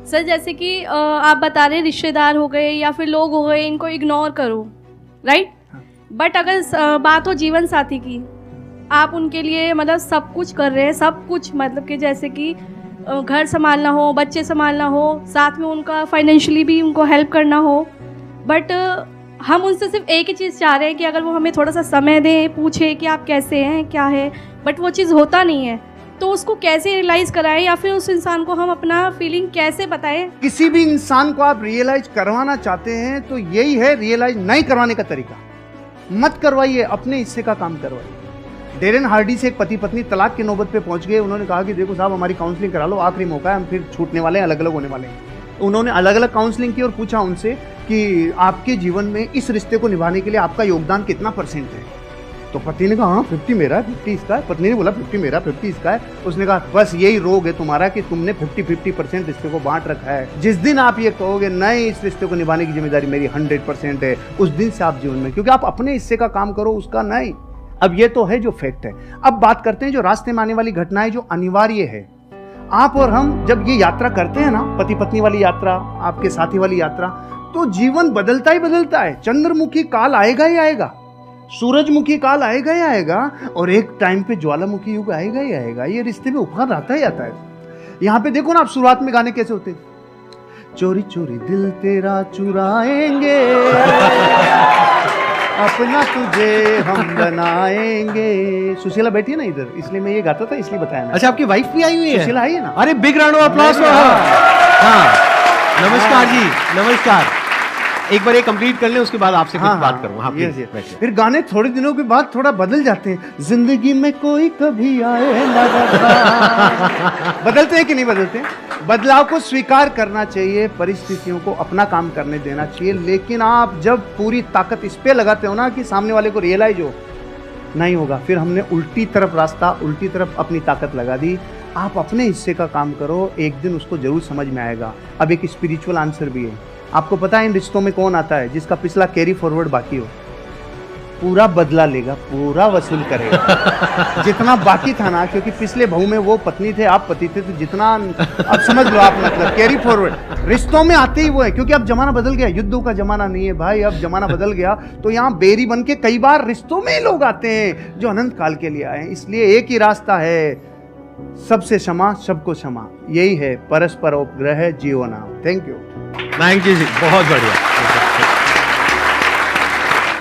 Sir जैसे कि आप बता रहे रिश्तेदार हो गए या फिर लोग हो गए, इनको इग्नोर करो, राइट। बट अगर बात हो जीवन साथी की, आप उनके लिए मतलब सब कुछ कर रहे हैं, सब कुछ मतलब कि जैसे कि घर संभालना हो, बच्चे संभालना हो, साथ में उनका फाइनेंशियली भी उनको हेल्प करना हो, बट हम उनसे सिर्फ एक ही चीज़ चाह रहे हैं कि अगर वो हमें थोड़ा सा समय दें, पूछे कि आप कैसे हैं, क्या है, बट वो चीज़ होता नहीं है। तो उसको कैसे रियलाइज़ कराएं या फिर उस इंसान को हम अपना फीलिंग कैसे बताएं? किसी भी इंसान को आप रियलाइज करवाना चाहते हैं तो यही है रियलाइज नहीं करवाने का तरीका। मत करवाइए, अपने हिस्से का काम करवाइए। डेरेन हार्डी से एक पति पत्नी तलाक की नौबत पे पहुंच गए। उन्होंने कहा कि देखो साहब, हमारी काउंसलिंग करा लो, आखिरी मौका है, हम फिर छूटने वाले हैं, अलग अलग होने वाले हैं। उन्होंने अलग अलग काउंसलिंग की और पूछा उनसे कि आपके जीवन में इस रिश्ते को निभाने के लिए आपका योगदान कितना % है। तो पति ने कहा हाँ 50 मेरा है, 50 इसका है। पत्नी ने बोला 50 मेरा, 50 इसका है। उसने कहा बस यही रोग है तुम्हारा कि तुमने 50-50% रिश्ते को बांट रखा है। जिस दिन आप ये कहोगे नहीं, इस रिश्ते को निभाने की जिम्मेदारी मेरी 100% है, उस दिन से आप जीवन में, क्योंकि आप अपने हिस्से का काम करो, उसका नहीं। अब ये तो है जो फैक्ट है। अब बात करते हैं जो रास्ते में आने वाली घटनाएं जो अनिवार्य है। आप और हम जब ये यात्रा करते हैं ना, पति पत्नी वाली यात्रा, आपके साथी वाली यात्रा, तो जीवन बदलता ही बदलता है। चंद्रमुखी काल आएगा ही आएगा, सूरजमुखी काल आएगा ही आएगा, और एक टाइम पे ज्वालामुखी युग आएगा ही आएगा। ये रिश्ते में उभार आता ही आता है। यहाँ पे देखो ना, आप शुरुआत में गाने कैसे होते, चोरी चोरी दिल तेरा चुराएंगे, अपना तुझे हम बनाएंगे। सुशीला बैठी है ना इधर, इसलिए मैं ये गाता था, इसलिए बताया। अच्छा, आपकी वाइफ भी आई हुई है? सुशीला आई है ना। अरे big round of applause for her. हाँ, नमस्कार जी, नमस्कार। एक बार ये कंप्लीट कर लें, उसके बाद आपसे कुछ बात करूंगा। हाँ, फिर गाने थोड़े दिनों के बाद थोड़ा बदल जाते हैं। जिंदगी में कोई कभी आए ना बदलते हैं कि नहीं बदलते? बदलाव को स्वीकार करना चाहिए, परिस्थितियों को अपना काम करने देना चाहिए। लेकिन आप जब पूरी ताकत इस पे लगाते हो ना कि सामने वाले को रियलाइज हो, नहीं होगा, फिर हमने उल्टी तरफ रास्ता, उल्टी तरफ अपनी ताकत लगा दी। आप अपने हिस्से का काम करो, एक दिन उसको जरूर समझ में आएगा। अब एक स्पिरिचुअल आंसर भी है। आपको पता है इन रिश्तों में कौन आता है? जिसका पिछला कैरी फॉरवर्ड बाकी हो, पूरा बदला लेगा, पूरा वसूल करेगा जितना बाकी था ना। क्योंकि पिछले बहू में वो पत्नी थे, आप पति थे, तो जितना अब समझ लो आप, मतलब कैरी फॉरवर्ड रिश्तों में आते ही वो है। क्योंकि अब जमाना बदल गया, युद्धों का जमाना नहीं है भाई, अब जमाना बदल गया। तो यहाँ बेरी बन के कई बार रिश्तों में लोग आते हैं जो अनंत काल के लिए आए हैं। इसलिए एक ही रास्ता है, सबसे क्षमा, सबको क्षमा, यही है परस्पर उपग्रह जीवो नाम। थैंक यू जी, बहुत बढ़िया।